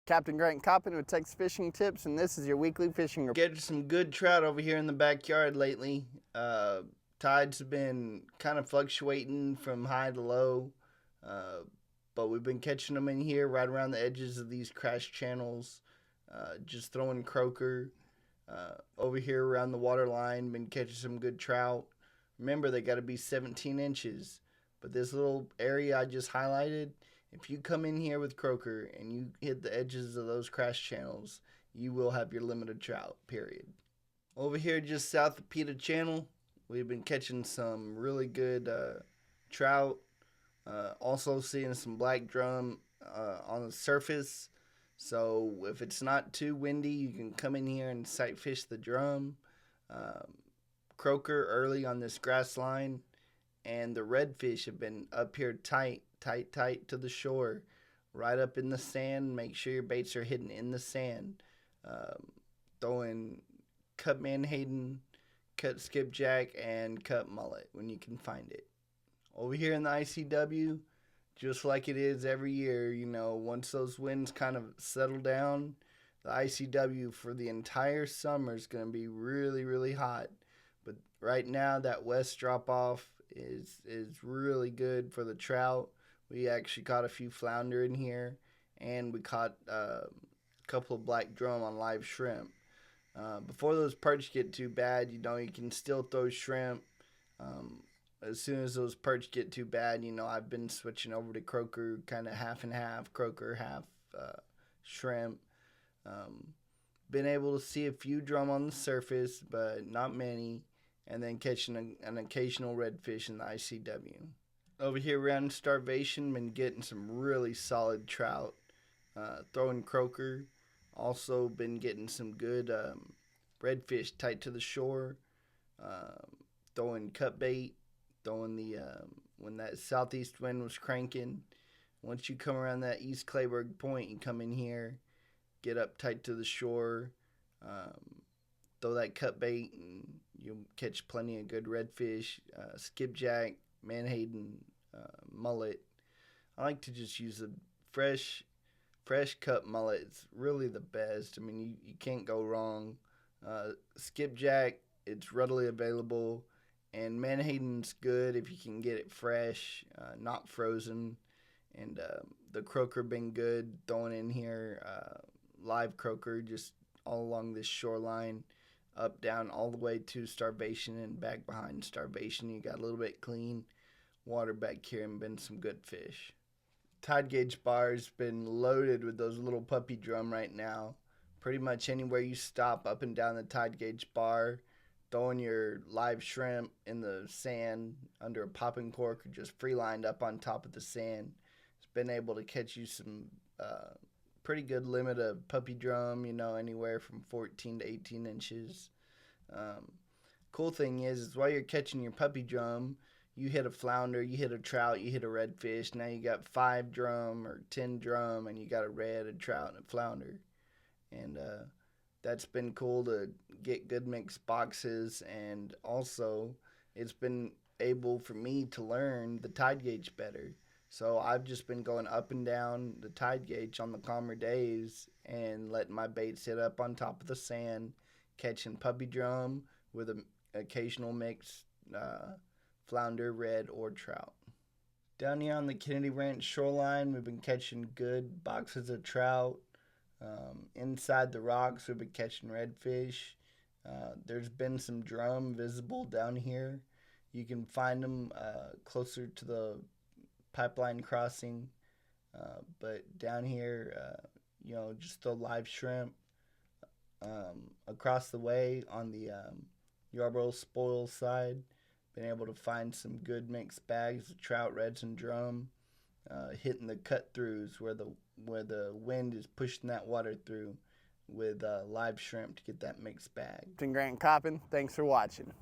Capt.Grant Coppin with Texas Fishing Tips, and this is your weekly fishing report. Getting some good trout over here in the backyard lately. Tides have been kind of fluctuating from high to low, but we've been catching them in here right around the edges of these crash channels, just throwing croaker. Over here around the water line, been catching some good trout. Remember, they got to be 17 inches, but this little area I just highlighted, if you come in here with croaker and you hit the edges of those crash channels, you will have your limited trout, period. Over here just south of Peta Channel, we've been catching some really good trout. Also seeing some black drum on the surface. So if it's not too windy, you can come in here and sight fish the drum. Croaker early on this grass line. And the redfish have been up here tight to the shore, right up in the sand. Make sure your baits are hidden in the sand. Throwing cut menhaden, cut skipjack, and cut mullet when you can find it. Over here in the ICW, just like it is every year, once those winds kind of settle down, the ICW for the entire summer is going to be really, really hot. But right now, that west drop-off is really good for the trout. We actually caught a few flounder in here, and we caught a couple of black drum on live shrimp. Before those perch get too bad, you can still throw shrimp. As soon as those perch get too bad, I've been switching over to croaker, kind of half and half, croaker, half shrimp. Been able to see a few drum on the surface, but not many. And then catching an occasional redfish in the ICW. Over here around Starvation, been getting some really solid trout. Throwing croaker. Also been getting some good redfish tight to the shore. Throwing cut bait. Throwing when that southeast wind was cranking. Once you come around that East Clayburg Point, you come in here, get up tight to the shore, throw that cut bait, and you'll catch plenty of good redfish, skipjack, menhaden, mullet. I like to just use a fresh cut mullet. It's really the best. I mean, you can't go wrong. Skipjack, it's readily available, and menhaden's good if you can get it fresh, not frozen. And the croaker been good, throwing in here live croaker just all along this shoreline. Up, down, all the way to Starvation and back behind Starvation. You got a little bit clean water back here and been some good fish. Tide gauge bar's been loaded with those little puppy drum right now. Pretty much anywhere you stop up and down the tide gauge bar, throwing your live shrimp in the sand under a popping cork or just free lined up on top of the sand. It's been able to catch you some pretty good limit of puppy drum, anywhere from 14 to 18 inches. Cool thing is while you're catching your puppy drum, you hit a flounder, you hit a trout, you hit a redfish. Now you got 5 drum or 10 drum, and you got a red, a trout, and a flounder. And that's been cool to get good mixed boxes. And also, it's been able for me to learn the tide gauge better. So I've just been going up and down the tide gauge on the calmer days and letting my bait sit up on top of the sand, catching puppy drum with an occasional mixed flounder, red, or trout. Down here on the Kennedy Ranch shoreline, we've been catching good boxes of trout. Inside the rocks, we've been catching redfish. There's been some drum visible down here. You can find them closer to the pipeline crossing, but down here, just the live shrimp. Across the way on the Yarborough Spoil side, been able to find some good mixed bags of trout, reds, and drum, hitting the cut throughs where the wind is pushing that water through with live shrimp to get that mixed bag. Capt.Grant Coppin, thanks for watching.